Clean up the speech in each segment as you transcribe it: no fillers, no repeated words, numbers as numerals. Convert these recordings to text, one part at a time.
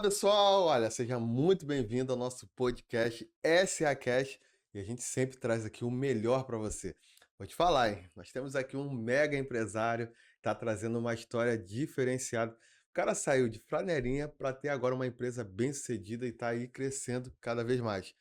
Pessoal! Olha, seja muito bem-vindo ao nosso podcast SA Cash e a gente sempre traz aqui o melhor para você. Vou te falar, hein? Nós temos aqui um mega empresário que está trazendo uma história diferenciada. O cara saiu de flanelinha para ter agora uma empresa bem-sucedida e está aí crescendo cada vez mais.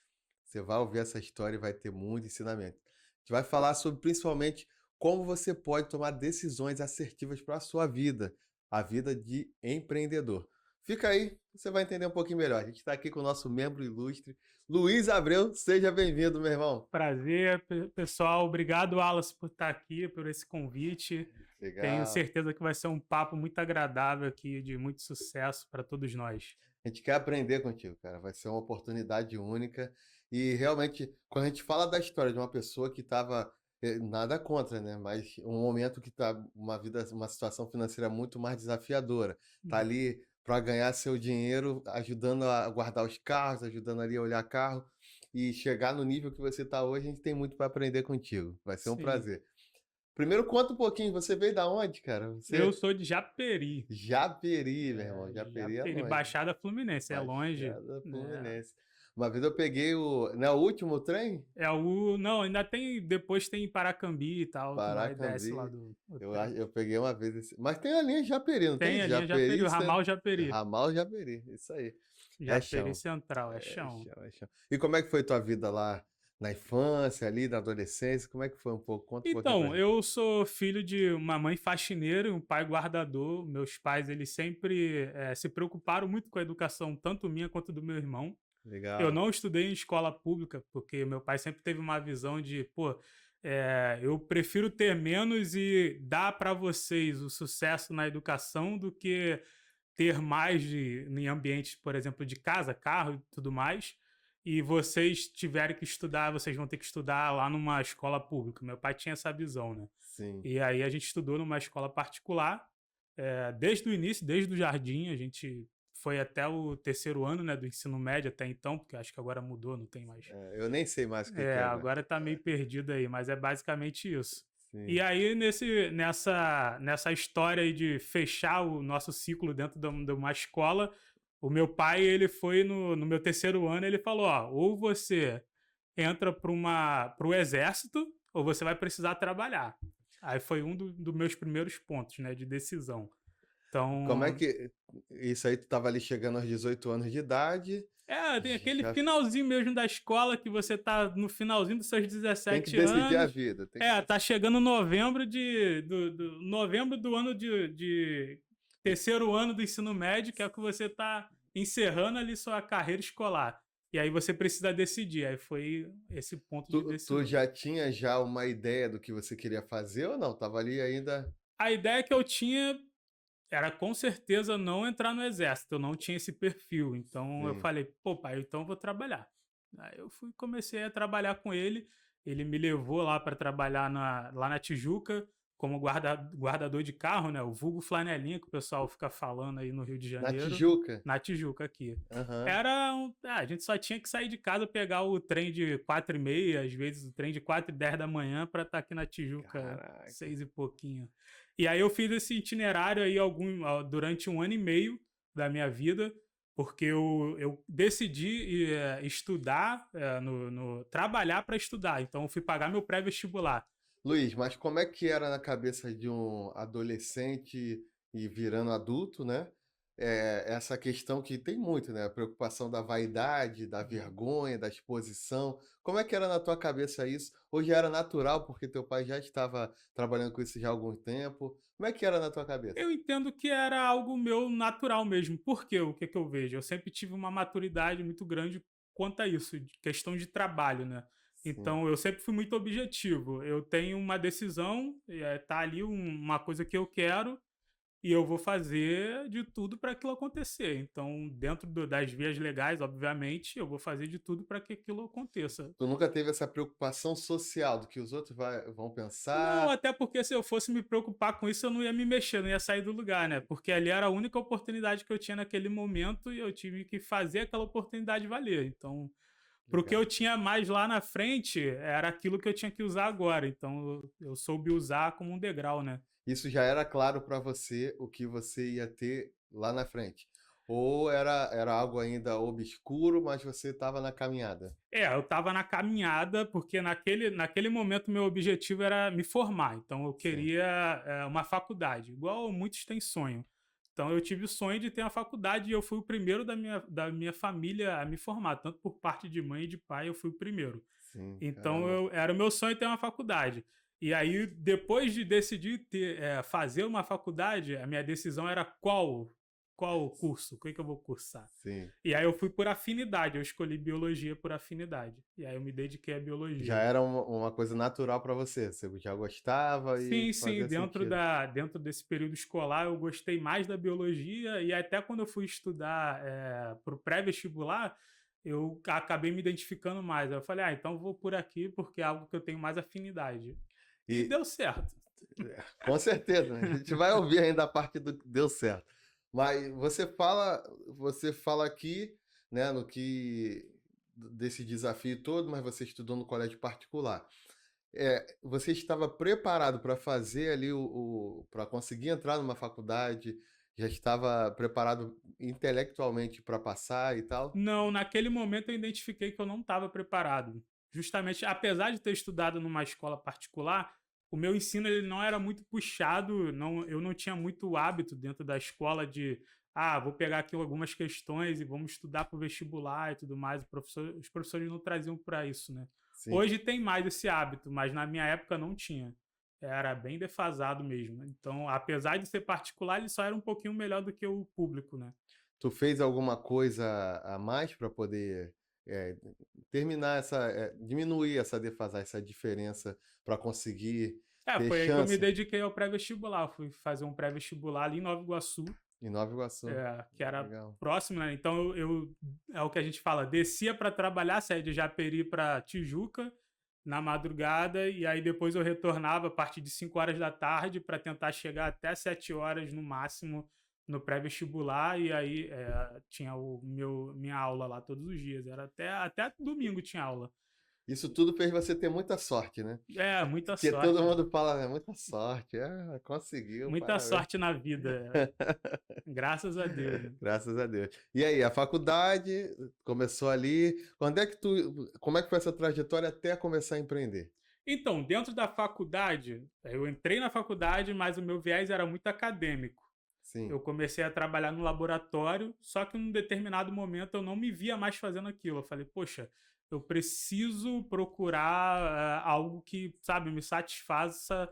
Você vai ouvir essa história e vai ter muito ensinamento. A gente vai falar sobre principalmente como você pode tomar decisões assertivas para a sua vida, a vida de empreendedor. Fica aí, você vai entender um pouquinho melhor. A gente está aqui com o nosso membro ilustre, Luiz Abreu. Seja bem-vindo, meu irmão. Prazer, pessoal. Obrigado, Wallace, por estar aqui, por esse convite. Tenho Legal. certeza que vai ser um papo muito agradável aqui, de muito sucesso para todos nós. A gente quer aprender contigo, cara. Vai ser uma oportunidade única. E realmente, quando a gente fala da história de uma pessoa que estava nada contra, né? Mas um momento que está uma situação financeira muito mais desafiadora. Tá Hum, ali para ganhar seu dinheiro, ajudando a guardar os carros, ajudando ali a olhar carro e chegar no nível que você está hoje, a gente tem muito para aprender contigo. Vai ser um Sim. prazer. Primeiro, conta um pouquinho, você veio da onde, cara? Eu Você sou de Japeri. Japeri, meu irmão. Japeri é Japeri, longe. Baixada Fluminense, é longe. Baixada É, Fluminense. Uma vez eu peguei o. Não é o último trem? Não, ainda tem. Depois tem Paracambi e tal, que vai e desce lá Paracambi. do Eu, trem. eu peguei uma vez esse. Mas tem a linha Japeri, não tem? Tem a linha Japeri, Japeri, o ramal Japeri. Ramal Japeri. Isso aí. É Japeri chão. Central, é É chão. chão, é chão. E como é que foi tua vida lá na infância, ali, na adolescência? Como é que foi um pouco? Conta um pouquinho pra Então, gente. eu sou filho de uma mãe faxineira e um pai guardador. Meus pais, eles sempre se preocuparam muito com a educação, tanto minha quanto do meu irmão. Eu Legal. não estudei em escola pública, porque meu pai sempre teve uma visão de, pô, eu prefiro ter menos e dar para vocês o sucesso na educação do que ter mais em ambientes, por exemplo, de casa, carro e tudo mais, e vocês tiverem que estudar, vocês vão ter que estudar lá numa escola pública. Meu pai tinha essa visão, né? Sim. E aí a gente estudou numa escola particular, desde o início, desde o jardim, a gente foi até o terceiro ano, né, do ensino médio até então, porque acho que agora mudou, não tem mais. É, eu nem sei mais o que que é agora. Agora tá meio perdido aí, mas é basicamente isso. E Sim. aí, nessa história aí de fechar o nosso ciclo dentro de uma escola, o meu pai, ele foi no meu terceiro ano, ele falou, ó, ou você entra para o exército, ou você vai precisar trabalhar. Aí foi um dos meus primeiros pontos, né, de decisão. Como é Então, que. Isso aí, tu tava ali chegando aos 18 anos de idade. tem aquele Já finalzinho mesmo da escola que você tá no finalzinho dos seus tem que 17 decidir a anos. vida. Tem que Tá chegando novembro novembro do ano de terceiro ano do ensino médio, que é o que você tá encerrando ali sua carreira escolar. E aí você precisa decidir. Aí foi esse ponto de Tu decisão. já tinha já uma ideia do que você queria fazer ou não? Tava ali ainda. A ideia que eu tinha era com certeza não entrar no exército. Eu não tinha esse perfil. Então eu Sim. falei, pô, pai, então eu vou trabalhar. Aí eu comecei a trabalhar com ele. Ele me levou lá para trabalhar lá na Tijuca como guardador de carro, né? O vulgo flanelinha que o pessoal fica falando aí no Rio de Na Janeiro. Tijuca? Na Tijuca aqui. Aham. A gente só tinha que sair de casa, pegar o trem de 4h30, às vezes o trem de 4h10 da manhã para estar aqui na Tijuca Caraca. 6 e pouquinho. E aí eu fiz esse itinerário aí durante 1 ano e meio da minha vida, porque eu decidi estudar, trabalhar para estudar. Então eu fui pagar meu pré-vestibular. Luiz, mas como é que era na cabeça de um adolescente e virando adulto, né? Essa questão que tem muito, né? A preocupação da vaidade, da Uhum. vergonha, da exposição. Como é que era na tua cabeça isso? Ou já era natural porque teu pai já estava trabalhando com isso já há algum tempo? Como é que era na tua cabeça? Eu entendo que era algo meu natural mesmo. Porque o que eu vejo? Eu sempre tive uma maturidade muito grande quanto a isso, de questão de trabalho, né? Sim. Então eu sempre fui muito objetivo. Eu tenho uma decisão, tá ali uma coisa que eu quero, e eu vou fazer de tudo para aquilo acontecer. Então, dentro das vias legais, obviamente, eu vou fazer de tudo para que aquilo aconteça. Tu nunca teve essa preocupação social do que os outros vão Não, pensar? até porque se eu fosse me preocupar com isso, eu não ia me mexer, não ia sair do lugar, né? Porque ali era a única oportunidade que eu tinha naquele momento e eu tive que fazer aquela oportunidade valer. Então, pro que Legal. eu tinha mais lá na frente, era aquilo que eu tinha que usar agora. Então, eu soube usar como um degrau, né? Isso já era claro para você o que você ia ter lá na frente? Ou era algo ainda obscuro, mas você estava na caminhada? Eu estava na caminhada, porque naquele momento meu objetivo era me formar, então eu Sim, queria, uma faculdade, igual muitos têm sonho. Então eu tive o sonho de ter uma faculdade e eu fui o primeiro da minha família a me formar, tanto por parte de mãe e de pai, eu fui o primeiro. sim, Então caramba. era o meu sonho ter uma faculdade. E aí, depois de decidir fazer uma faculdade, a minha decisão era qual curso, o que eu vou cursar. Sim. E aí eu fui por afinidade, eu escolhi biologia por afinidade. E aí eu me dediquei à Já biologia. era uma coisa natural para você, você já gostava e Sim, sim, fazia sentido. dentro desse período escolar eu gostei mais da biologia e até quando eu fui estudar para o pré-vestibular, eu acabei me identificando mais. Aí eu falei, então vou por aqui porque é algo que eu tenho mais afinidade. E E deu certo. com certeza, né? A gente vai ouvir ainda a parte do que deu certo. Mas você fala aqui, né, no que desse desafio todo, mas você estudou no colégio particular. Você estava preparado para fazer ali para conseguir entrar numa faculdade? Já estava preparado intelectualmente para passar e tal? Não, naquele momento eu identifiquei que eu não estava preparado. Justamente, apesar de ter estudado numa escola particular, o meu ensino ele não era muito puxado, eu não tinha muito hábito dentro da escola de, vou pegar aqui algumas questões e vamos estudar para o vestibular e tudo mais. Os professores não traziam para isso, né? Sim. Hoje tem mais esse hábito, mas na minha época não tinha. Era bem defasado mesmo. Então, apesar de ser particular, ele só era um pouquinho melhor do que o público, né? Tu fez alguma coisa a mais para poder, eh, terminar diminuir essa defasagem, essa diferença para conseguir ter Foi aí que eu me chance dediquei ao pré-vestibular. Fui fazer um pré-vestibular ali em Nova Iguaçu, em Nova Iguaçu? que era Legal. próximo, né? Então é o que a gente fala, descia para trabalhar, saía de Japeri para Tijuca na madrugada e aí depois eu retornava a partir de 5 horas da tarde para tentar chegar até 7 horas no máximo no pré-vestibular e aí tinha minha aula lá todos os dias. Era até domingo tinha aula. Isso tudo fez você ter muita sorte, né? Muita Porque todo sorte. mundo fala: "É muita sorte, conseguiu, Muita parabéns". sorte na vida. Graças a Deus, né? Graças a Deus. E aí, a faculdade começou ali, como é que foi essa trajetória até começar a empreender? Então, dentro da faculdade, eu entrei na faculdade, mas o meu viés era muito acadêmico. Sim. Eu comecei a trabalhar no laboratório, só que em um determinado momento eu não me via mais fazendo aquilo. Eu falei, poxa, eu preciso procurar algo que, sabe, me satisfaça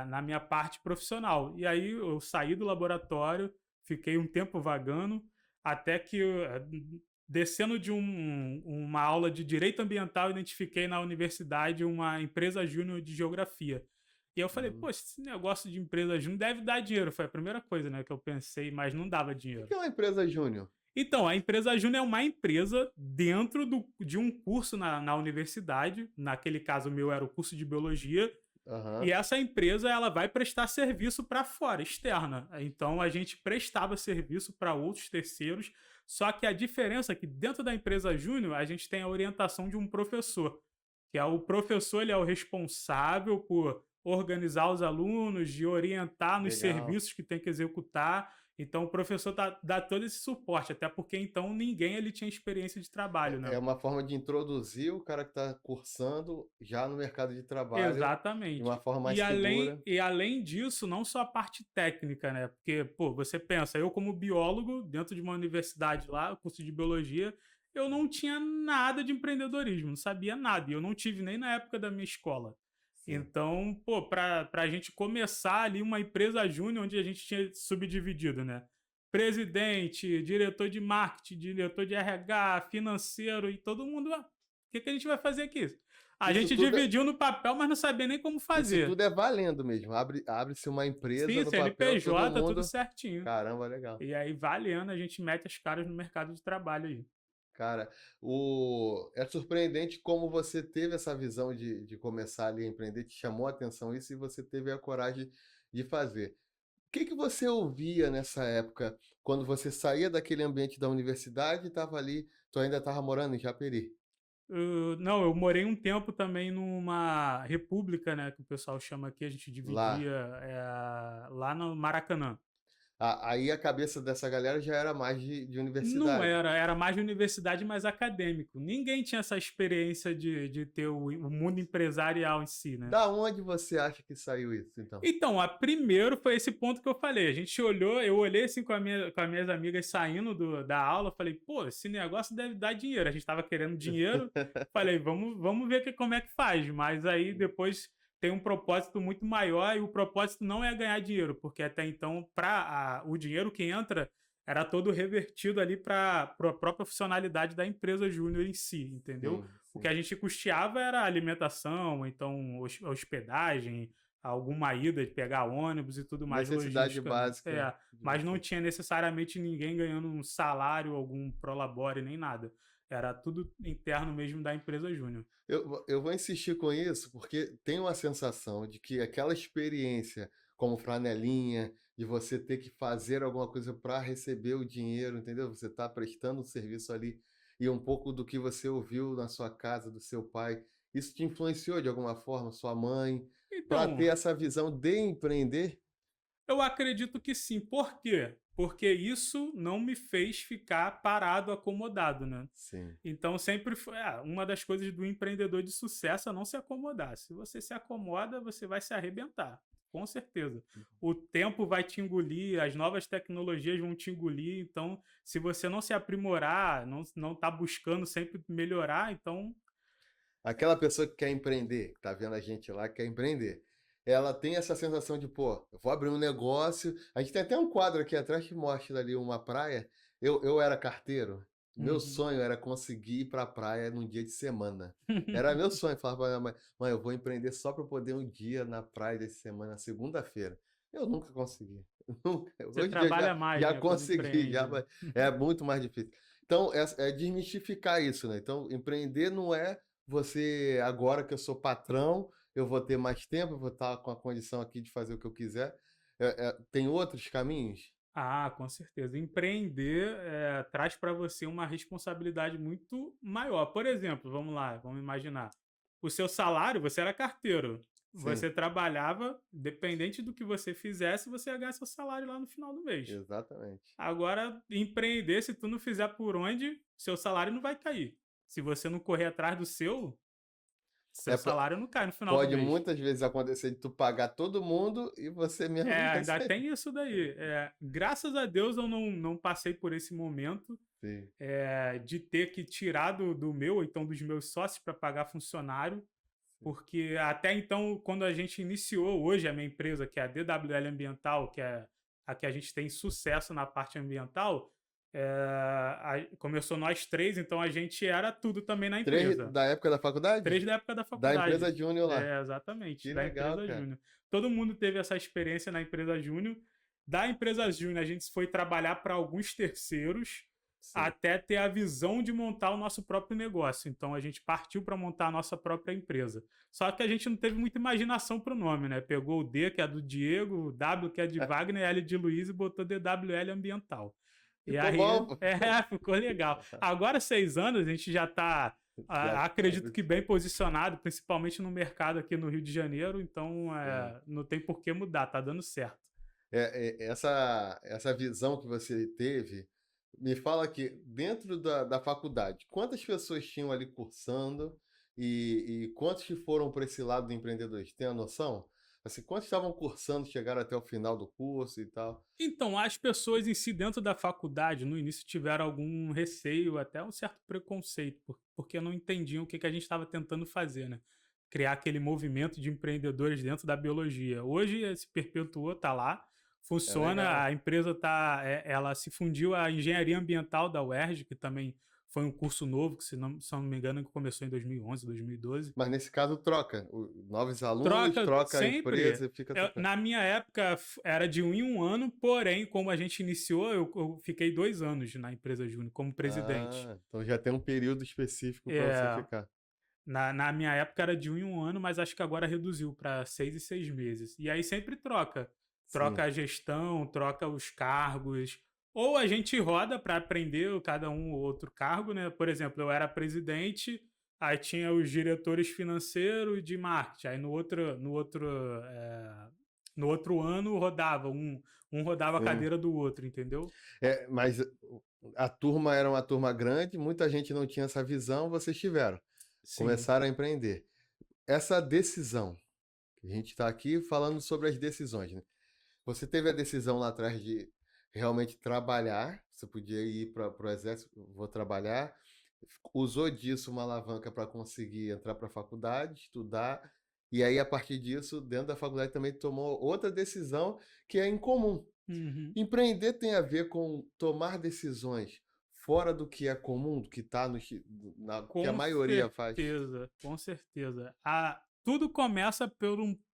na minha parte profissional. E aí eu saí do laboratório, fiquei um tempo vagando, até que descendo de uma aula de direito ambiental, identifiquei na universidade uma empresa júnior de geografia. E eu falei, Hum. poxa, esse negócio de empresa júnior deve dar dinheiro. Foi a primeira coisa, né, que eu pensei, mas não dava O dinheiro. que é uma empresa júnior? Então, a empresa júnior é uma empresa dentro de um curso na universidade. Naquele caso, o meu era o curso de biologia. E Aham. essa empresa ela vai prestar serviço para fora, externa. Então a gente prestava serviço para outros terceiros, só que a diferença é que dentro da empresa júnior a gente tem a orientação de um professor, que é o professor, ele é o responsável por organizar os alunos, de orientar nos Legal. serviços que tem que executar. Então o professor dá todo esse suporte, até porque então ninguém ele tinha experiência de trabalho, É né? uma forma de introduzir o cara que está cursando já no mercado de trabalho de uma Exatamente. forma mais E além, segura. e além disso, não só a parte técnica, né? Porque, pô, você pensa, eu como biólogo, dentro de uma universidade lá, curso de biologia, eu não tinha nada de empreendedorismo, não sabia nada. E eu não tive nem na época da minha escola. Sim. Então, pô, pra gente começar ali uma empresa júnior, onde a gente tinha subdividido, né? Presidente, diretor de marketing, diretor de RH, financeiro, e todo mundo, o que a gente vai fazer aqui? A Isso gente tudo é dividiu no papel, mas não sabia nem como isso fazer. tudo é valendo mesmo, abre-se uma empresa Sim, no papel, todo CNPJ, tudo mundo certinho. caramba, legal. E aí, valendo, a gente mete as caras no mercado de trabalho aí. Cara, é surpreendente como você teve essa visão de começar ali a empreender, te chamou a atenção isso e você teve a coragem de fazer. O que que você ouvia nessa época, quando você saía daquele ambiente da universidade e estava ali, tu ainda estava morando em Japeri? Não, eu morei um tempo também numa república, né, que o pessoal chama aqui, a gente Lá. dividia lá no Maracanã. Aí a cabeça dessa galera já era mais de Não universidade. era mais de universidade, mais acadêmico. Ninguém tinha essa experiência de ter o mundo empresarial em si, né? Da onde você acha que saiu isso, então? Então, a primeiro foi esse ponto que eu falei. A gente olhou, eu olhei assim com as minhas amigas saindo da aula, falei, pô, esse negócio deve dar dinheiro. A gente tava querendo dinheiro, falei, vamos ver como é que faz. Mas aí depois tem um propósito muito maior e o propósito não é ganhar dinheiro, porque até então, o dinheiro que entra era todo revertido ali para a própria funcionalidade da empresa júnior em si, entendeu? Sim, O que sim. a gente custeava era alimentação, então hospedagem, alguma ida de pegar ônibus e tudo mais, Necessidade logística, né? básica de Mas não você. tinha necessariamente ninguém ganhando um salário, algum prolabore, nem nada. Era tudo interno mesmo da empresa júnior. Eu vou insistir com isso porque tem uma sensação de que aquela experiência como flanelinha, de você ter que fazer alguma coisa para receber o dinheiro, entendeu? Você está prestando um serviço ali e um pouco do que você ouviu na sua casa, do seu pai, isso te influenciou de alguma forma, sua mãe, para ter Então, essa visão de empreender? eu acredito que sim. Por quê? Porque isso não me fez ficar parado, acomodado, né? Sim. Então sempre foi uma das coisas do empreendedor de sucesso é não se acomodar. Se você se acomoda, você vai se arrebentar, com certeza. O tempo vai te engolir, as novas tecnologias vão te engolir. Então, se você não se aprimorar, não tá buscando sempre melhorar, então Aquela pessoa que quer empreender, que tá vendo a gente lá, que quer empreender, ela tem essa sensação de, pô, eu vou abrir um negócio. A gente tem até um quadro aqui atrás que mostra ali uma praia. Eu era carteiro, meu uhum. sonho era conseguir ir pra praia num dia de semana. Era meu sonho, falar pra minha mãe, mãe, eu vou empreender só para poder um dia na praia dessa semana, segunda-feira. Eu nunca consegui, nunca. Você Hoje em dia eu trabalha mais, já né, quando consegui, já, empreende. mas é muito mais difícil. Então, é desmistificar isso, né? Então, empreender não é você, agora que eu sou patrão, eu vou ter mais tempo, eu vou estar com a condição aqui de fazer o que eu quiser. Tem outros caminhos? Ah, com certeza. Empreender traz para você uma responsabilidade muito maior. Por exemplo, vamos lá, vamos imaginar. O seu salário, você era carteiro. Sim, Você trabalhava, dependente do que você fizesse, você ia ganhar seu salário lá no final do mês. exatamente. Agora, empreender, se tu não fizer por onde, seu salário não vai cair. Se você não correr atrás do seu É, po- salário não cai no final do pode mês. muitas vezes acontecer de tu pagar todo mundo e você mesmo não Ainda receber. tem isso daí. Graças a Deus eu não passei por esse momento Sim, de ter que tirar do meu, ou então dos meus sócios para pagar funcionário, sim. porque até então, quando a gente iniciou hoje a minha empresa, que é a DWL Ambiental, que é a que a gente tem sucesso na parte ambiental, começou nós três, então a gente era tudo também na Três empresa. da época da faculdade? Três da época da Da faculdade. empresa Júnior lá. Exatamente, Que da legal, empresa cara. Júnior. Todo mundo teve essa experiência na empresa Júnior. Da empresa Júnior, a gente foi trabalhar para alguns terceiros Sim. até ter a visão de montar o nosso próprio negócio. Então a gente partiu para montar a nossa própria empresa. Só que a gente não teve muita imaginação para o nome, né? Pegou o D, que é do Diego, o W, que é de Wagner, L de Luiz, e botou DWL Ambiental. E Ficou aí, bom, pô. ficou legal. Agora, 6 anos, a gente já está, Já acredito que bem posicionado, principalmente no mercado aqui no Rio de Janeiro, então sim. não tem por que mudar, tá dando certo. Essa visão que você teve, me fala aqui, dentro da faculdade, quantas pessoas tinham ali cursando e quantos que foram para esse lado do empreendedorismo? Tem a noção? Assim, quantos estavam cursando, chegaram até o final do curso e tal? Então, as pessoas em si, dentro da faculdade, no início tiveram algum receio, até um certo preconceito, porque não entendiam o que a gente estava tentando fazer, né? Criar aquele movimento de empreendedores dentro da biologia. Hoje se perpetuou, tá lá, É legal. funciona, a empresa ela se fundiu à engenharia ambiental da UERJ, que também foi um curso novo, que se não me engano começou em 2011, 2012. Mas nesse caso troca. Novos alunos, Troca troca a sempre. empresa e fica trocando. Na minha época era de 1 em 1 ano, porém, como a gente iniciou, eu fiquei 2 anos na empresa Júnior como presidente. Ah, então já tem um período específico para você É, ficar. na minha época era de 1 em 1 ano, mas acho que agora reduziu para 6 em 6 meses. E aí sempre troca. Troca Sim. a gestão, troca os cargos. Ou a gente roda para aprender cada um ou outro cargo, né? Por exemplo, eu era presidente, aí tinha os diretores financeiros de marketing. Aí no outro no outro ano rodava, um rodava a Sim. cadeira do outro, entendeu? Mas a turma era uma turma grande, muita gente não tinha essa visão, vocês tiveram, Sim. começaram a empreender. Essa decisão, a gente está aqui falando sobre as decisões, né? Você teve a decisão lá atrás de realmente trabalhar, você podia ir para o exército, vou trabalhar, usou disso uma alavanca para conseguir entrar para a faculdade, estudar, e aí a partir disso, dentro da faculdade também tomou outra decisão que é incomum. Uhum. Empreender tem a ver com tomar decisões fora do que é comum, do que está no que a Com maioria faz. certeza, com certeza. Tudo começa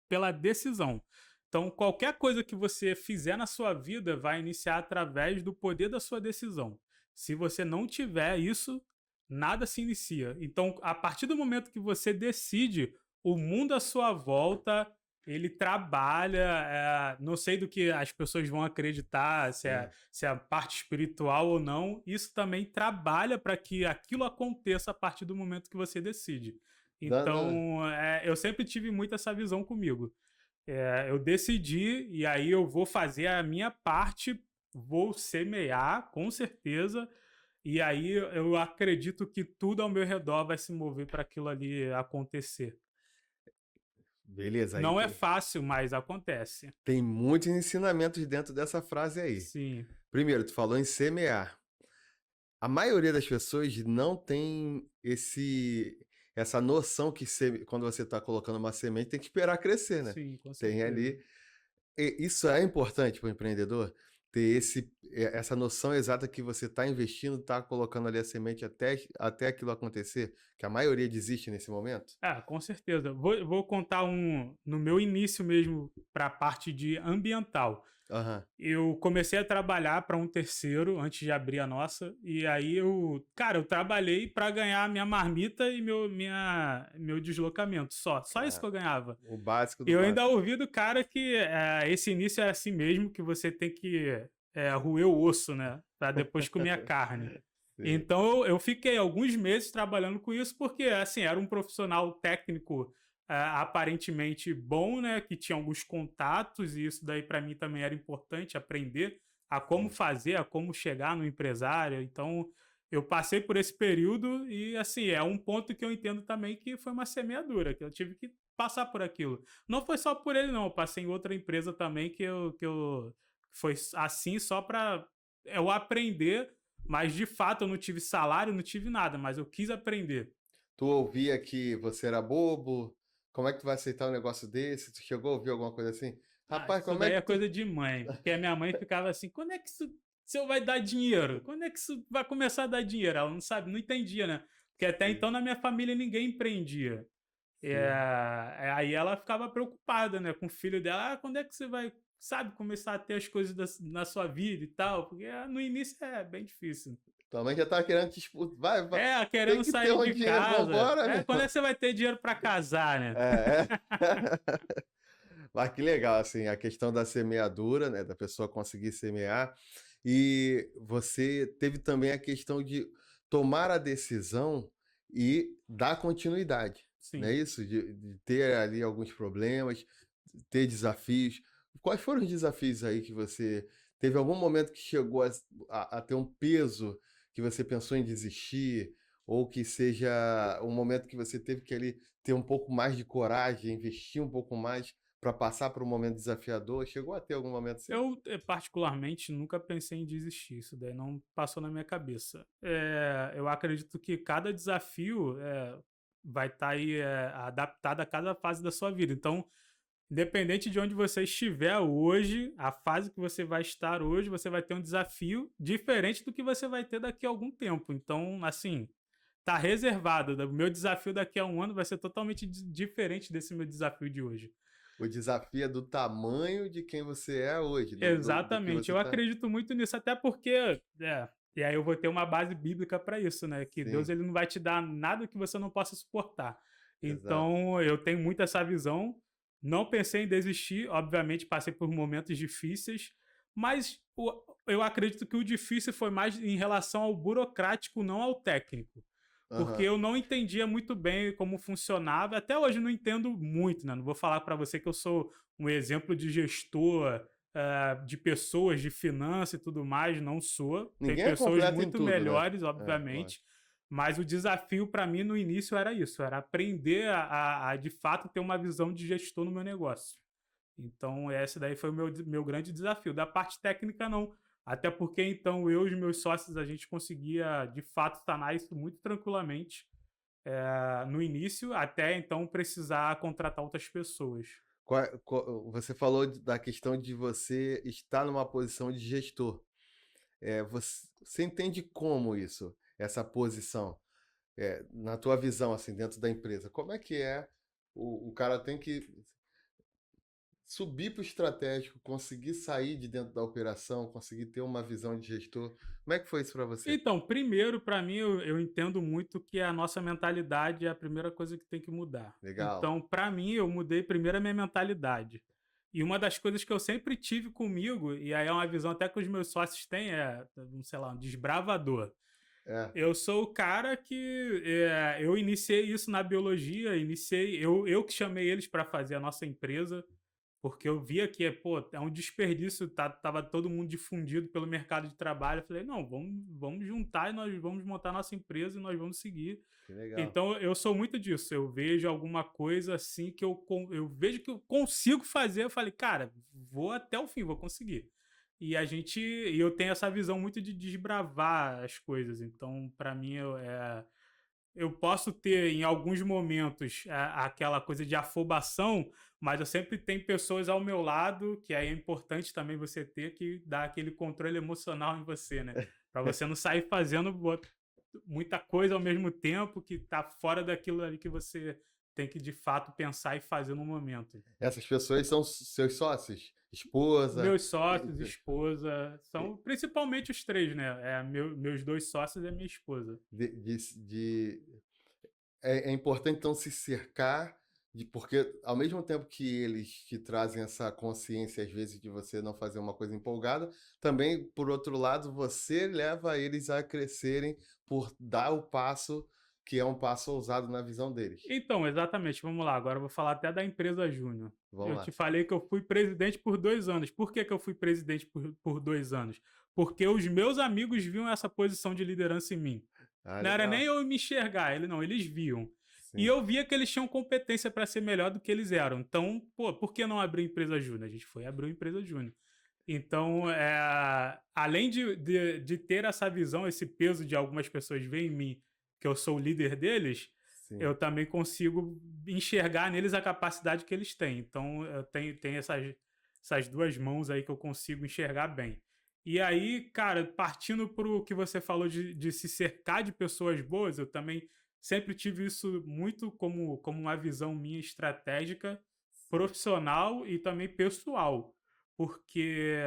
pela decisão. Então, qualquer coisa que você fizer na sua vida vai iniciar através do poder da sua decisão. Se você não tiver isso, nada se inicia. Então, a partir do momento que você decide, o mundo à sua volta, ele trabalha, não sei do que as pessoas vão acreditar, Sim. se é a parte espiritual ou não, isso também trabalha para que aquilo aconteça a partir do momento que você decide. Dando, Então, eu sempre tive muito essa visão comigo. Eu decidi e aí eu vou fazer a minha parte, vou semear, com certeza, e aí eu acredito que tudo ao meu redor vai se mover para aquilo ali acontecer. beleza, aí Não é fácil, mas acontece. tem muitos ensinamentos dentro dessa frase aí. Sim, Primeiro, tu falou em semear. A maioria das pessoas não tem essa noção que quando você está colocando uma semente, tem que esperar crescer, né? sim, com Tem certeza. ali. Isso é importante para o empreendedor, ter essa noção exata que você está investindo, está colocando ali a semente até aquilo acontecer, que a maioria desiste nesse momento. Com certeza. Vou contar no meu início mesmo para a parte de ambiental. Aham. Eu comecei a trabalhar para um terceiro antes de abrir a nossa, e aí eu trabalhei para ganhar minha marmita e meu deslocamento, só isso Ah, que eu ganhava. o básico E do eu ainda básico. ouvi do cara que esse início é assim mesmo, que você tem que roer o osso, né, para depois comer a carne. Sim. Então eu fiquei alguns meses trabalhando com isso, porque assim, era um profissional técnico aparentemente bom, né? Que tinha alguns contatos, e isso daí para mim também era importante aprender a como Sim. fazer, a como chegar no empresário. Então eu passei por esse período e assim, é um ponto que eu entendo também que foi uma semeadura, que eu tive que passar por aquilo. Não foi só por ele, não, eu passei em outra empresa também que foi assim só para eu aprender, mas de fato eu não tive salário, não tive nada, mas eu quis aprender. Tu ouvia que você era bobo? Como é que tu vai aceitar um negócio desse? Tu chegou a ouvir alguma coisa assim? Rapaz, Isso como é daí é que tu. coisa de mãe, porque a minha mãe ficava assim: quando é que isso seu vai dar dinheiro? Quando é que isso vai começar a dar dinheiro? Ela não sabe, não entendia, né? Porque até Sim, então na minha família ninguém empreendia. sim. Aí ela ficava preocupada, né, com o filho dela: quando é que você vai, sabe, começar a ter as coisas na sua vida e tal? Porque no início é bem difícil. Tua mãe já tava querendo te expulsar. Vai, vai. Tem Querendo que ter sair um de dinheiro, casa. vambora, meu Quando é irmão. que você vai ter dinheiro para casar, né? É, é. Mas que legal, assim, a questão da semeadura, né, da pessoa conseguir semear. E você teve também a questão de tomar a decisão e dar continuidade, não é Sim. isso? De ter ali alguns problemas, ter desafios. Quais foram os desafios aí que você teve algum momento que chegou a ter um peso que você pensou em desistir, ou que seja um momento que você teve que ali ter um pouco mais de coragem, investir um pouco mais para passar por um momento desafiador? Chegou a ter algum momento assim? Eu, particularmente, nunca pensei em desistir, isso daí não passou na minha cabeça. Eu acredito que cada desafio vai estar aí adaptado a cada fase da sua vida. Então, independente de onde você estiver hoje, a fase que você vai estar hoje, você vai ter um desafio diferente do que você vai ter daqui a algum tempo. Então, assim, tá reservado. O meu desafio daqui a um ano vai ser totalmente diferente desse meu desafio de hoje. O desafio é do tamanho de quem você é hoje, do que Exatamente, você eu está. acredito muito nisso, até porque, e aí eu vou ter uma base bíblica para isso, né? Que Deus Sim, ele não vai te dar nada que você não possa suportar. exato. Então, eu tenho muito essa visão. Não pensei em desistir, obviamente passei por momentos difíceis, mas eu acredito que o difícil foi mais em relação ao burocrático, não ao técnico. porque Aham. eu não entendia muito bem como funcionava. Até hoje eu não entendo muito, né? Não vou falar para você que eu sou um exemplo de gestor, de pessoas, de finanças e tudo mais, não sou. Tem Ninguém é pessoas completo em muito tudo, né? melhores, É, lógico. obviamente, mas o desafio para mim no início era isso, era aprender a de fato ter uma visão de gestor no meu negócio. Então, esse daí foi o meu grande desafio. Da parte técnica, não. Até porque, então, eu e os meus sócios, a gente conseguia, de fato, sanar isso muito tranquilamente no início, até, então, precisar contratar outras pessoas. Você falou da questão de você estar numa posição de gestor. Você entende como isso, essa posição? Na tua visão, assim, dentro da empresa, como é que é? O cara tem que subir para o estratégico, conseguir sair de dentro da operação, conseguir ter uma visão de gestor. Como é que foi isso para você? Então, primeiro, para mim, eu entendo muito que a nossa mentalidade é a primeira coisa que tem que mudar. Legal. Então, para mim, eu mudei primeiro a minha mentalidade. E uma das coisas que eu sempre tive comigo, e aí é uma visão até que os meus sócios têm, sei lá, um desbravador. É. Eu sou o cara que eu iniciei isso na biologia, eu que chamei eles para fazer a nossa empresa, porque eu via que, pô, é um desperdício, tava todo mundo difundido pelo mercado de trabalho. Eu falei, não, vamos juntar e nós vamos montar nossa empresa e nós vamos seguir. Que legal. Então, eu sou muito disso. Eu vejo alguma coisa assim que eu vejo que eu consigo fazer. Eu falei, cara, vou até o fim, vou conseguir. E eu tenho essa visão muito de desbravar as coisas. Então, para mim, eu posso ter em alguns momentos aquela coisa de afobação, mas eu sempre tenho pessoas ao meu lado, que aí é importante também você ter que dar aquele controle emocional em você, né? Para você não sair fazendo muita coisa ao mesmo tempo que tá fora daquilo ali que você tem que de fato pensar e fazer no momento. Essas pessoas são seus sócios? Esposa? Meus sócios, esposa, são principalmente os três, né? Meus dois sócios e minha esposa. de, de, de- é importante, então, se cercar porque ao mesmo tempo que eles te trazem essa consciência, às vezes, de você não fazer uma coisa empolgada, também, por outro lado, você leva eles a crescerem por dar o passo que é um passo ousado na visão deles. Então, exatamente, vamos lá. Agora eu vou falar até da empresa Júnior. Vamos Eu te lá. falei que eu fui presidente por 2 anos. Por que eu fui presidente por 2 anos? Porque os meus amigos viam essa posição de liderança em mim. Ah, Não era nem legal. eu me enxergar, não, eles viam. E Sim. eu via que eles tinham competência para ser melhor do que eles eram. Então, pô, por que não abrir empresa Júnior? A gente foi abrir uma empresa Júnior. Então, além de ter essa visão, esse peso de algumas pessoas verem em mim que eu sou o líder deles, Sim. eu também consigo enxergar neles a capacidade que eles têm. Então, eu tenho essas duas mãos aí que eu consigo enxergar bem. E aí, cara, partindo para o que você falou de se cercar de pessoas boas, eu também sempre tive isso muito como uma visão minha estratégica, profissional e também pessoal. Porque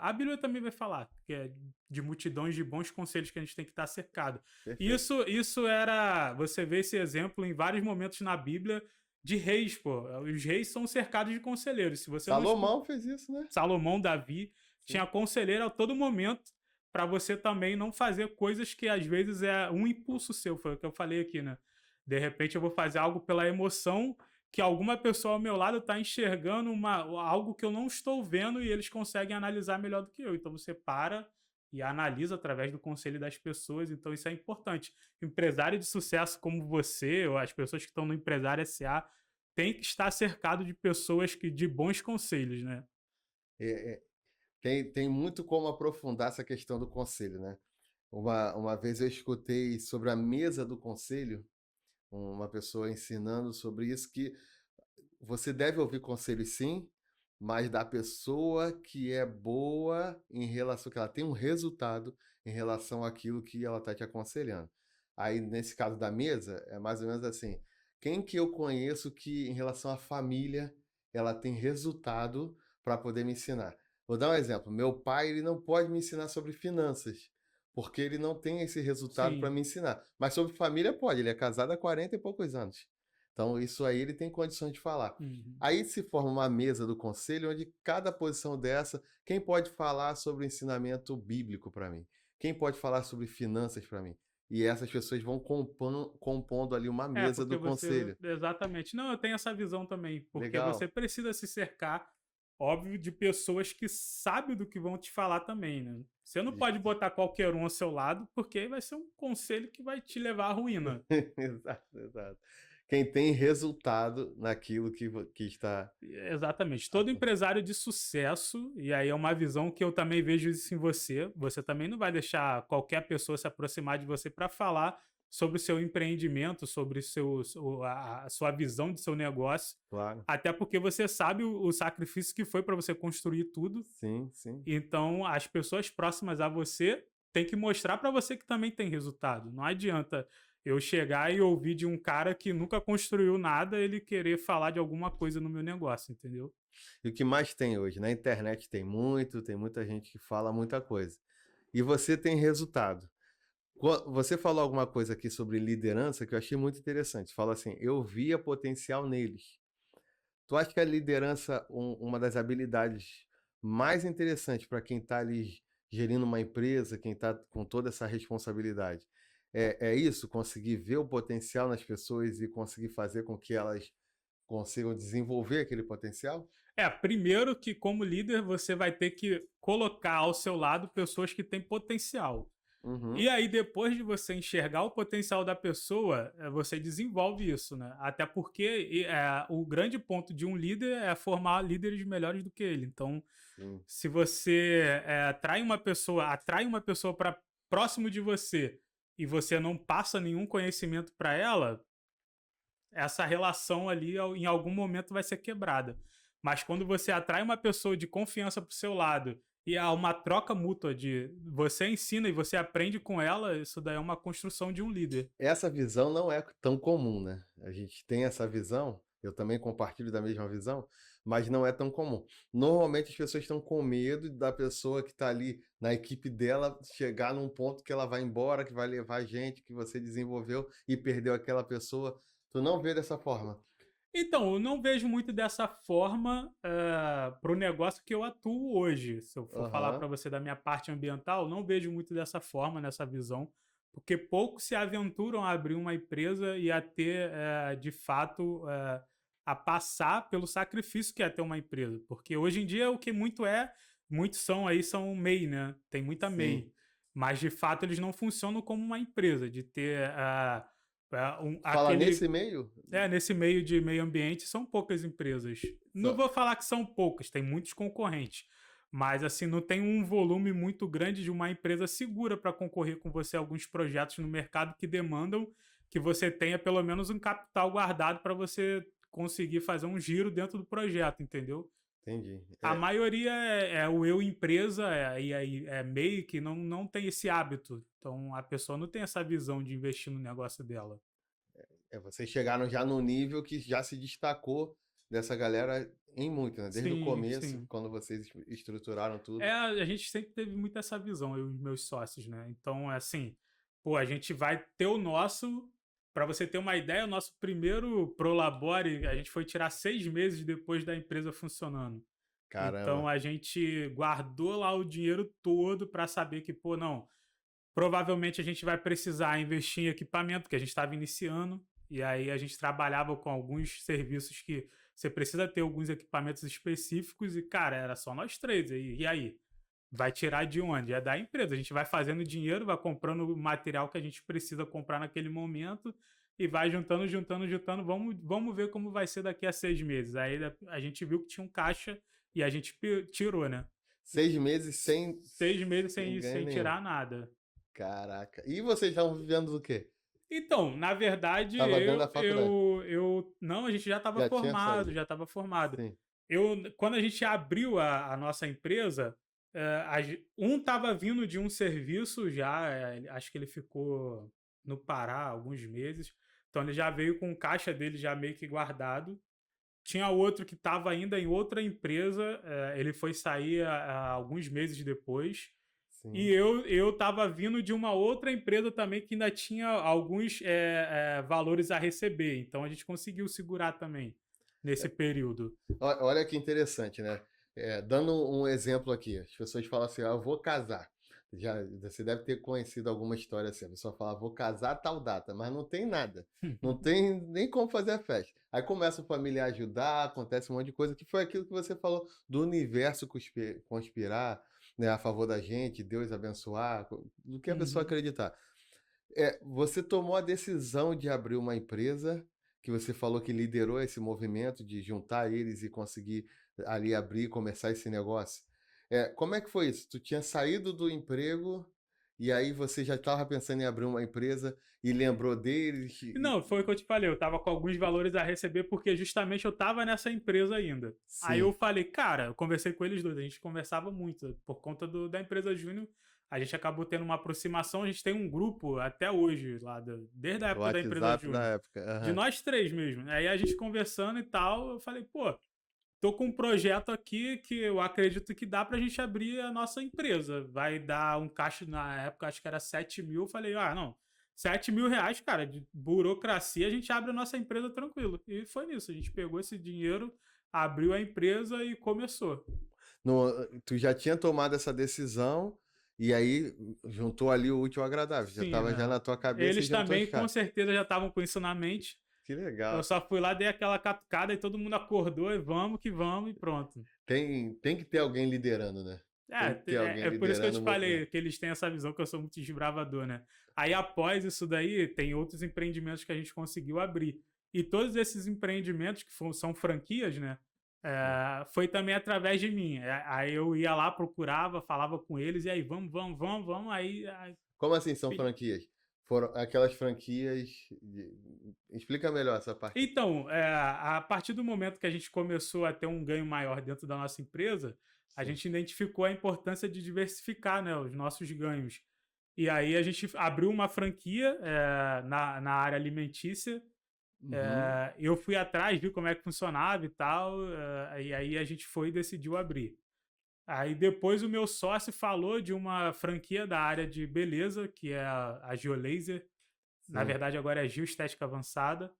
a Bíblia também vai falar que é de multidões de bons conselhos que a gente tem que estar cercado. Perfeito. Isso era. Você vê esse exemplo em vários momentos na Bíblia de reis, pô. Os reis são cercados de conselheiros. Se você não escuta. Salomão fez isso, né? Salomão, Davi, Sim. tinha conselheiro a todo momento para você também não fazer coisas que às vezes é um impulso seu. Foi o que eu falei aqui, né? De repente eu vou fazer algo pela emoção que alguma pessoa ao meu lado está enxergando algo que eu não estou vendo e eles conseguem analisar melhor do que eu. Então você para e analisa através do conselho das pessoas. Então isso é importante. Empresário de sucesso como você, ou as pessoas que estão no Empresário SA, tem que estar cercado de pessoas de bons conselhos, né? É, é, tem muito como aprofundar essa questão do conselho, né? Uma vez eu escutei sobre a mesa do conselho, uma pessoa ensinando sobre isso, que você deve ouvir conselhos sim, mas da pessoa que é boa em relação, que ela tem um resultado em relação àquilo que ela está te aconselhando. Aí, nesse caso da mesa, é mais ou menos assim, quem que eu conheço que em relação à família, ela tem resultado para poder me ensinar? Vou dar um exemplo, meu pai, ele não pode me ensinar sobre finanças, porque ele não tem esse resultado para Sim. me ensinar. Mas sobre família pode, ele é casado há 40 e poucos anos. Então, isso aí ele tem condições de falar. Uhum. Aí se forma uma mesa do conselho onde cada posição dessa, quem pode falar sobre o ensinamento bíblico para mim? Quem pode falar sobre finanças para mim? e essas pessoas vão compondo ali uma É, mesa porque do você conselho. exatamente. Não, eu tenho essa visão também, porque você Legal. precisa se cercar, óbvio, de pessoas que sabem do que vão te falar também, né. Você não pode Isso. botar qualquer um ao seu lado, porque aí vai ser um conselho que vai te levar à ruína. Exato, exato. Quem tem resultado naquilo que está Exatamente. Todo acon empresário de sucesso, e aí é uma visão que eu também vejo isso em você, você também não vai deixar qualquer pessoa se aproximar de você para falar sobre o seu empreendimento, sobre a sua visão de seu negócio, claro. até porque você sabe o sacrifício que foi para você construir tudo. Sim, sim. Então, as pessoas próximas a você têm que mostrar para você que também tem resultado. Não adianta eu chegar e ouvir de um cara que nunca construiu nada, ele querer falar de alguma coisa no meu negócio, entendeu? E o que mais tem hoje? Na internet tem muita gente que fala muita coisa. E você tem resultado. Você falou alguma coisa aqui sobre liderança que eu achei muito interessante. Fala assim: eu via potencial neles. Tu acha que a liderança, uma das habilidades mais interessantes para quem está ali gerindo uma empresa, quem está com toda essa responsabilidade, é isso? Conseguir ver o potencial nas pessoas e conseguir fazer com que elas consigam desenvolver aquele potencial? É, primeiro que como líder você vai ter que colocar ao seu lado pessoas que têm potencial. Uhum, E aí, depois de você enxergar o potencial da pessoa, você desenvolve isso, né? Até porque o grande ponto de um líder é formar líderes melhores do que ele. Então, sim. se você atrai uma pessoa para próximo de você e você não passa nenhum conhecimento para ela, essa relação ali em algum momento vai ser quebrada. Mas quando você atrai uma pessoa de confiança para o seu lado e há uma troca mútua de você ensina e você aprende com ela, isso daí é uma construção de um líder. Essa visão não é tão comum, né? A gente tem essa visão, eu também compartilho da mesma visão, mas não é tão comum. Normalmente as pessoas estão com medo da pessoa que está ali na equipe dela chegar num ponto que ela vai embora, que vai levar gente que você desenvolveu e perdeu aquela pessoa. Tu não vê dessa forma. Então, eu não vejo muito dessa forma para o negócio que eu atuo hoje. Se eu for falar para Aham, você da minha parte ambiental, não vejo muito dessa forma, nessa visão, porque poucos se aventuram a abrir uma empresa e a ter, de fato, a passar pelo sacrifício que é ter uma empresa. Porque hoje em dia o que muitos são aí são MEI, né? Tem muita sim. MEI. Mas de fato eles não funcionam como uma empresa, de ter Fala aquele nesse meio? nesse meio de meio ambiente são poucas empresas. Não Só- vou falar que são poucas, tem muitos concorrentes. Mas assim, não tem um volume muito grande de uma empresa segura para concorrer com você a alguns projetos no mercado que demandam que você tenha pelo menos um capital guardado para você conseguir fazer um giro dentro do projeto, entendeu? Entendi. A maioria é o eu empresa, e aí é MEI que não tem esse hábito. Então a pessoa não tem essa visão de investir no negócio dela. Vocês chegaram já no nível que já se destacou dessa galera em muito, né? Desde o Sim, começo, sim. quando vocês estruturaram É, tudo. a gente sempre teve muito essa visão, eu e os meus sócios, né? Então, é assim, pô, a gente vai ter o nosso. Para você ter uma ideia, o nosso primeiro Prolabore, a gente foi tirar 6 meses depois da empresa funcionando. Então, Caramba. a gente guardou lá o dinheiro todo para saber que, pô, não, provavelmente a gente vai precisar investir em equipamento, porque a gente estava iniciando, e aí a gente trabalhava com alguns serviços que você precisa ter alguns equipamentos específicos, e, cara, era só nós três. E aí? Vai tirar de onde? É da empresa. A gente vai fazendo dinheiro, vai comprando o material que a gente precisa comprar naquele momento e vai juntando, juntando, juntando. Vamos ver como vai ser daqui a 6 meses. Aí a gente viu que tinha um caixa e a gente tirou, né? 6 meses S- sem, 6 meses sem ganho sem nenhum. tirar nada. Caraca. E vocês estavam vivendo do quê? Então, na verdade, Tava dentro da faculdade. não, a gente já estava Já tinha formado, saído. já estava formado. Sim. Quando a gente abriu a nossa empresa, um estava vindo de um serviço já, acho que ele ficou no Pará alguns meses, então ele já veio com o caixa dele já meio que guardado. Tinha outro que estava ainda em outra empresa, ele foi sair alguns meses depois. E Sim. eu estava vindo de uma outra empresa também que ainda tinha alguns valores a receber. Então a gente conseguiu segurar também nesse período. Olha que interessante, né? Dando um exemplo aqui, as pessoas falam assim: ah, eu vou casar. Você deve ter conhecido alguma história assim, a pessoa fala, vou casar tal data, mas não tem nada. Não tem nem como fazer a festa. Aí começa a família a ajudar, acontece um monte de coisa, que foi aquilo que você falou do universo conspirar, né, a favor da gente, Deus abençoar, do que a pessoa Uhum. acreditar. Você tomou a decisão de abrir uma empresa, que você falou que liderou esse movimento de juntar eles e conseguir ali abrir e começar esse negócio. Como é que foi isso? Tu tinha saído do emprego e aí você já estava pensando em abrir uma empresa e lembrou deles? Não, foi o que eu te falei, eu tava com alguns valores a receber porque justamente eu tava nessa empresa ainda. Aí eu Sim, falei, cara, eu conversei com eles dois, a gente conversava muito por conta da empresa Júnior. A gente acabou tendo uma aproximação, a gente tem um grupo até hoje lá, desde a o época da empresa WhatsApp da Júnior, época. de Aham. nós três mesmo. Aí a gente conversando e tal, eu falei, pô, tô com um projeto aqui que eu acredito que dá pra gente abrir a nossa empresa. Vai dar um caixa, na época acho que era 7 mil. Eu falei, não, 7 mil reais, cara, de burocracia, a gente abre a nossa empresa tranquilo. E foi nisso, a gente pegou esse dinheiro, abriu a empresa e começou. Tu já tinha tomado essa decisão e aí juntou ali o útil ao agradável. Já Sim, estava já né? na tua cabeça e Eles juntou as também com caras. certeza já estavam com isso na mente. Que Eu legal. só fui lá, dei aquela catucada e todo mundo acordou e vamos que vamos e pronto. Tem que ter alguém liderando, né? Tem que ter alguém É por isso que eu liderando te o movimento. falei que eles têm essa visão que eu sou muito desbravador, né? Aí após isso daí, tem outros empreendimentos que a gente conseguiu abrir. E todos esses empreendimentos que são franquias, né? Foi também através de mim. Aí eu ia lá, procurava, falava com eles, e aí, vamos. Aí Como assim são franquias? Foram aquelas franquias. Explica melhor essa parte. então, a partir do momento que a gente começou a ter um ganho maior dentro da nossa empresa, a Sim. gente identificou a importância de diversificar, né, os nossos ganhos. E aí a gente abriu uma franquia na área alimentícia. Uhum. Eu fui atrás, vi como é que funcionava e tal, e aí a gente foi e decidiu abrir. Aí depois o meu sócio falou de uma franquia da área de beleza, que é a Geolaser. Na Sim. verdade, agora é Geoestética Avançada.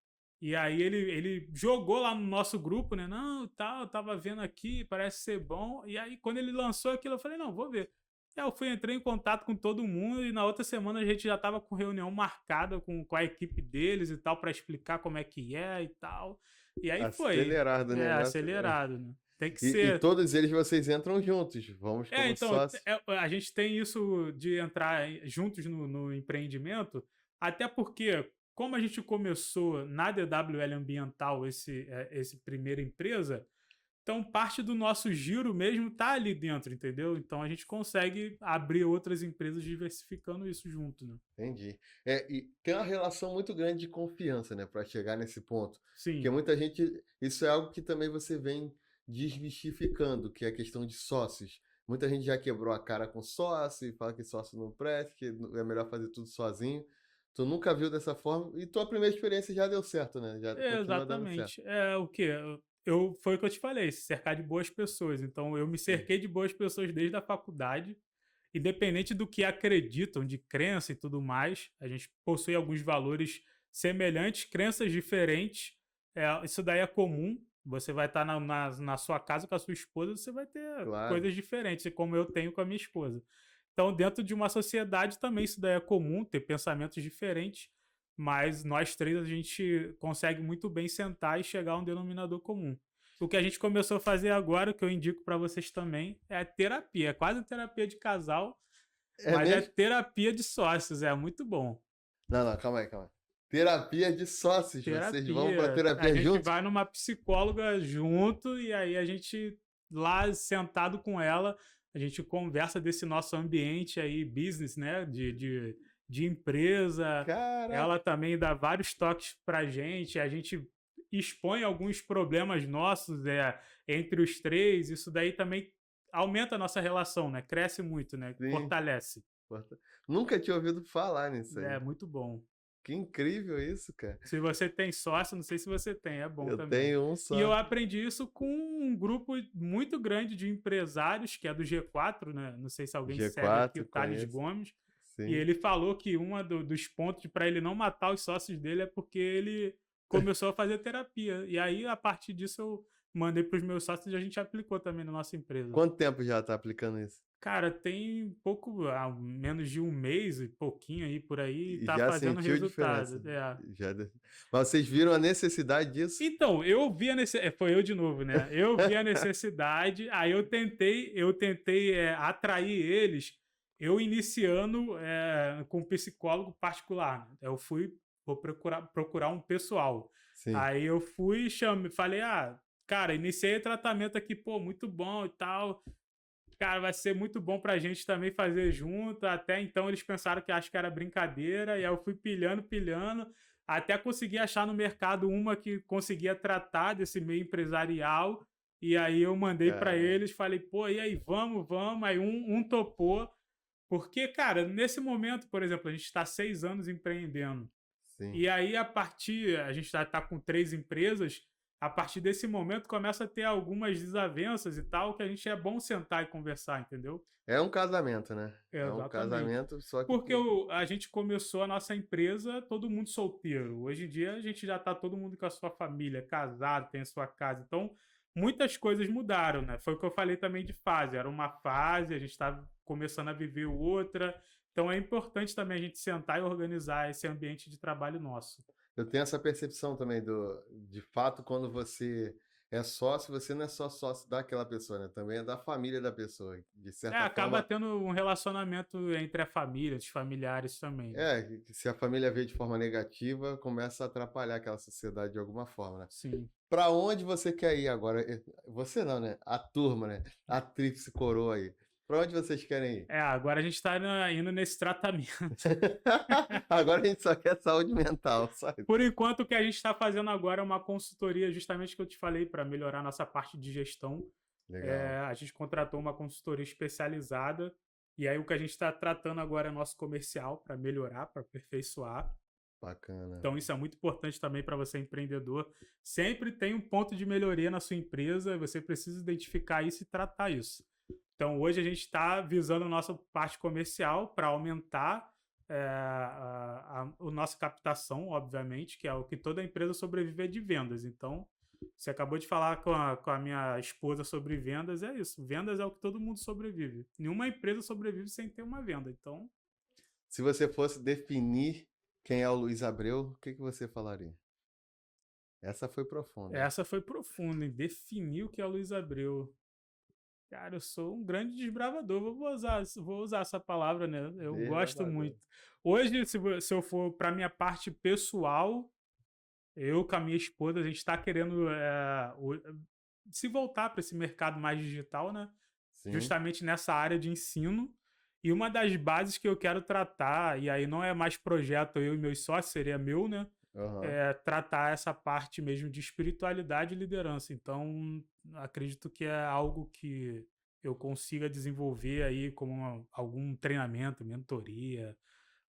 E aí ele jogou lá no nosso grupo, né? Não, tal, eu tava vendo aqui, parece ser bom. E aí, quando ele lançou aquilo, eu falei, não, vou ver. Aí eu entrei em contato com todo mundo e na outra semana a gente já tava com reunião marcada com a equipe deles e tal, para explicar como é que é e tal. E aí foi. Acelerado o negócio. Acelerado, né? Tem que E ser. todos eles vocês entram juntos. Vamos como Então, sócios. a gente tem isso de entrar juntos no empreendimento, até porque, como a gente começou na DWL Ambiental, esse primeira empresa, então parte do nosso giro mesmo tá ali dentro, entendeu? Então a gente consegue abrir outras empresas diversificando isso junto, né? Entendi. E tem uma relação muito grande de confiança, né, para chegar nesse ponto. Porque Sim, muita gente, isso é algo que também você vem desmistificando, que é a questão de sócios. Muita gente já quebrou a cara com sócio e fala que sócio não presta, que é melhor fazer tudo sozinho. Tu nunca viu dessa forma e tua primeira experiência já deu certo, né? Já continua dando certo. exatamente. É o quê? Foi o que eu te falei, se cercar de boas pessoas. Então eu me Sim, cerquei de boas pessoas desde a faculdade. Independente do que acreditam, de crença e tudo mais, a gente possui alguns valores semelhantes, crenças diferentes. Isso daí é comum. Você vai estar na sua casa com a sua esposa, você vai ter claro. coisas diferentes, como eu tenho com a minha esposa. Então, dentro de uma sociedade também isso daí é comum, ter pensamentos diferentes, mas nós três a gente consegue muito bem sentar e chegar a um denominador comum. O que a gente começou a fazer agora, que eu indico para vocês também, é terapia. É quase terapia de casal, É mas é mesmo? terapia de sócios. É muito bom. Não, não, calma aí, calma aí. Terapia de sócios. Vocês vão para Terapia. A terapia gente juntos? vai numa psicóloga junto e aí a gente, lá sentado com ela, a gente conversa desse nosso ambiente aí, business, né? De empresa. Ela Caraca. também dá vários toques pra gente. A gente expõe alguns problemas nossos entre os três. Isso daí também aumenta a nossa relação, né? Cresce muito, né? Sim. Fortalece. Nunca tinha ouvido falar nisso É aí. muito bom. Que incrível isso, cara. Se você tem sócio, não sei se você tem, é bom Eu também. tenho um E eu só. aprendi isso com um grupo muito grande de empresários, que é do G4, né? Não sei se alguém segue aqui, o G4, Thales conheço. Gomes. E Sim. ele falou que dos pontos para ele não matar os sócios dele é porque ele começou a fazer terapia. E aí, a partir disso, eu mandei para os meus sócios e a gente aplicou também na nossa empresa. Quanto tempo já tá aplicando isso? Cara, tem menos de um mês e pouquinho aí por aí, E tá já fazendo sentiu diferença? resultado. É. Já... Mas vocês viram a necessidade disso? Então, eu vi a necessidade, foi eu de novo, né? Eu vi a necessidade, aí eu tentei atrair eles, eu iniciando com um psicólogo particular, né? Vou procurar um pessoal. Sim. Aí eu fui, falei, cara, iniciei o tratamento aqui, pô, muito bom e tal. Cara, vai ser muito bom pra gente também fazer junto. Até então eles pensaram que acho que era brincadeira, e aí eu fui pilhando, até conseguir achar no mercado uma que conseguia tratar desse meio empresarial. E aí eu mandei pra Cara, eles, falei, pô, e aí, vamos. Aí um topou. Porque, cara, nesse momento, por exemplo, a gente está 6 anos empreendendo. sim. E aí, a gente já está com 3 empresas, a partir desse momento começa a ter algumas desavenças e tal, que a gente é bom sentar e conversar, entendeu? É um casamento, né? É um Exatamente. casamento, só que Porque a gente começou a nossa empresa todo mundo solteiro. Hoje em dia a gente já está todo mundo com a sua família, casado, tem a sua casa. Então, muitas coisas mudaram, né? Foi o que eu falei também de fase. Era uma fase, a gente estava começando a viver outra. Então, é importante também a gente sentar e organizar esse ambiente de trabalho nosso. eu tenho essa percepção também de fato, quando você é sócio, você não é só sócio daquela pessoa, né? Também é da família da pessoa. De certa Acaba forma, tendo um relacionamento entre a família, os familiares também, né? se a família vê de forma negativa, começa a atrapalhar aquela sociedade de alguma forma, né? Sim. Para onde você quer ir agora? Você não, né? A turma, né? A tríplice coroa aí. Para onde vocês querem ir? Agora a gente está indo nesse tratamento. Agora a gente só quer saúde mental, sabe? Por enquanto, o que a gente está fazendo agora é uma consultoria, justamente que eu te falei, para melhorar nossa parte de gestão. Legal, A gente contratou uma consultoria especializada, e aí o que a gente está tratando agora é nosso comercial, para melhorar, para aperfeiçoar. bacana. Então, isso é muito importante também para você, empreendedor. Sempre tem um ponto de melhoria na sua empresa, você precisa identificar isso e tratar isso. Então, hoje a gente está visando a nossa parte comercial para aumentar a nossa captação, obviamente, que é o que toda empresa sobrevive é de vendas. Então, você acabou de falar com a minha esposa sobre vendas, é isso. Vendas é o que todo mundo sobrevive. Nenhuma empresa sobrevive sem ter uma venda. Então, Se você fosse definir quem é o Luiz Abreu, o que você falaria? Essa foi profunda. essa foi profunda, em definir o que é o Luiz Abreu. Cara, eu sou um grande desbravador, vou usar essa palavra, né? Eu gosto Desbravador. muito. Hoje, se eu for para minha parte pessoal, eu com a minha esposa, a gente está querendo se voltar para esse mercado mais digital, né? Sim, Justamente nessa área de ensino. E uma das bases que eu quero tratar, e aí não é mais projeto eu e meus sócios, seria meu, né? aham. Tratar essa parte mesmo de espiritualidade e liderança. Então, acredito que é algo que eu consiga desenvolver aí como algum treinamento, mentoria,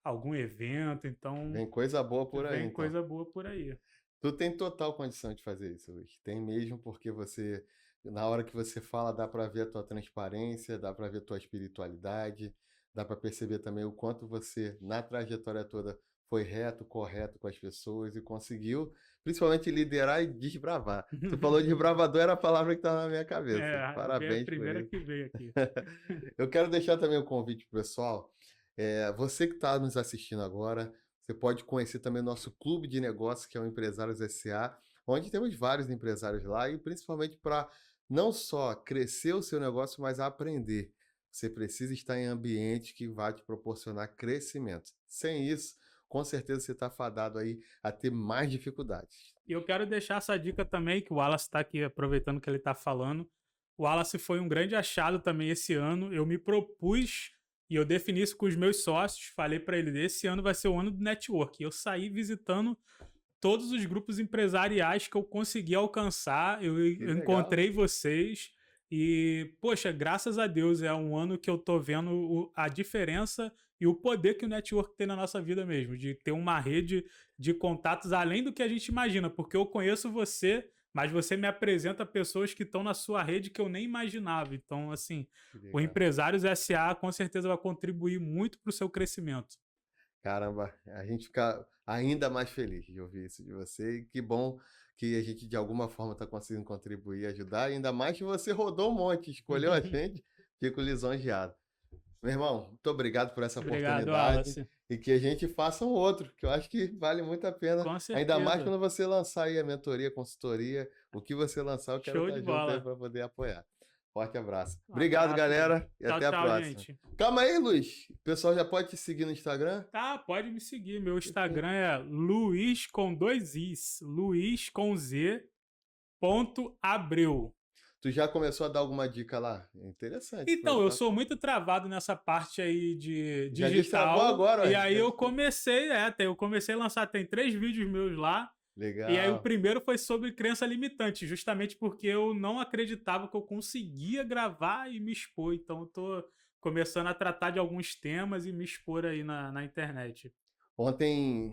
algum evento. Então, Vem coisa boa por aí, vem então. coisa boa por aí. Tu tem total condição de fazer isso, Luiz. Tem mesmo, porque você, na hora que você fala, dá para ver a tua transparência, dá para ver a tua espiritualidade, dá para perceber também o quanto você, na trajetória toda, foi reto, correto com as pessoas e conseguiu, principalmente, liderar e desbravar. Tu falou de desbravador, era a palavra que estava na minha cabeça. Veio a Parabéns por primeira isso. que veio aqui. Eu quero deixar também um convite pro pessoal. Você que está nos assistindo agora, você pode conhecer também o nosso clube de negócios, que é o Empresários SA, onde temos vários empresários lá e principalmente para não só crescer o seu negócio, mas aprender. Você precisa estar em ambiente que vai te proporcionar crescimento. Sem isso, com certeza você está fadado aí a ter mais dificuldades. E eu quero deixar essa dica também, que o Wallace está aqui aproveitando que ele está falando. O Wallace foi um grande achado também esse ano. Eu me propus e eu defini isso com os meus sócios. Falei para ele, esse ano vai ser o ano do network. Eu saí visitando todos os grupos empresariais que eu consegui alcançar. Eu encontrei vocês. E, poxa, graças a Deus, é um ano que eu tô vendo a diferença e o poder que o network tem na nossa vida mesmo, de ter uma rede de contatos além do que a gente imagina, porque eu conheço você, mas você me apresenta pessoas que estão na sua rede que eu nem imaginava. Então, assim, o Empresários SA com certeza vai contribuir muito para o seu crescimento. Caramba, a gente fica ainda mais feliz de ouvir isso de você. E que bom que a gente de alguma forma está conseguindo contribuir e ajudar, ainda mais que você rodou um monte, escolheu a gente, fico lisonjeado. Meu irmão, muito obrigado por essa Obrigado, oportunidade Wallace. e que a gente faça um outro, que eu acho que vale muito a pena, Com ainda mais certeza. quando você lançar aí a mentoria, consultoria, o que você lançar, eu quero Show estar de junto aí bola. para poder apoiar. Forte abraço. Um Obrigado, abraço, mano. galera, e Tchau, até a tchau, próxima. gente. Calma aí, Luiz. O pessoal já pode te seguir no Instagram? Tá, pode me seguir. Meu Instagram é Luiz com 2 Is. Luiz com Z. Abreu. Tu já começou a dar alguma dica lá? É interessante. Então, eu sou muito travado nessa parte aí de Já destravou digital. agora, E ué. aí eu comecei a lançar, tem 3 vídeos meus lá. Legal. E aí o primeiro foi sobre crença limitante, justamente porque eu não acreditava que eu conseguia gravar e me expor. Então eu tô começando a tratar de alguns temas e me expor aí na internet. Ontem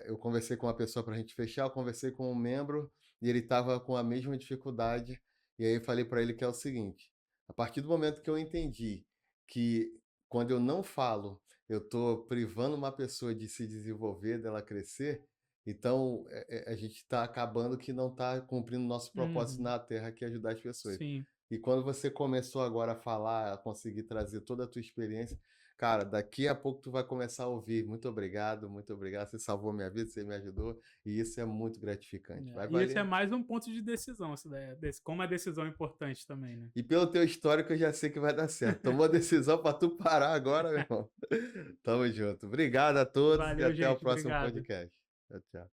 eu conversei com uma pessoa para a gente fechar, eu conversei com um membro e ele estava com a mesma dificuldade. E aí eu falei para ele que é o seguinte: a partir do momento que eu entendi que quando eu não falo, eu estou privando uma pessoa de se desenvolver, dela crescer, então a gente está acabando que não está cumprindo o nosso propósito na Terra, que é ajudar as pessoas. Sim. E quando você começou agora a falar, a conseguir trazer toda a tua experiência, cara, daqui a pouco tu vai começar a ouvir. Muito obrigado, você salvou minha vida, você me ajudou, e isso é muito gratificante. Vai E esse valer. é mais um ponto de decisão, como a decisão é importante também, né? E pelo teu histórico eu já sei que vai dar certo. Tomou a decisão para tu parar agora, meu irmão. Tamo junto. Obrigado a todos. Valeu, e até o gente, próximo obrigado. podcast. Tchau, tchau.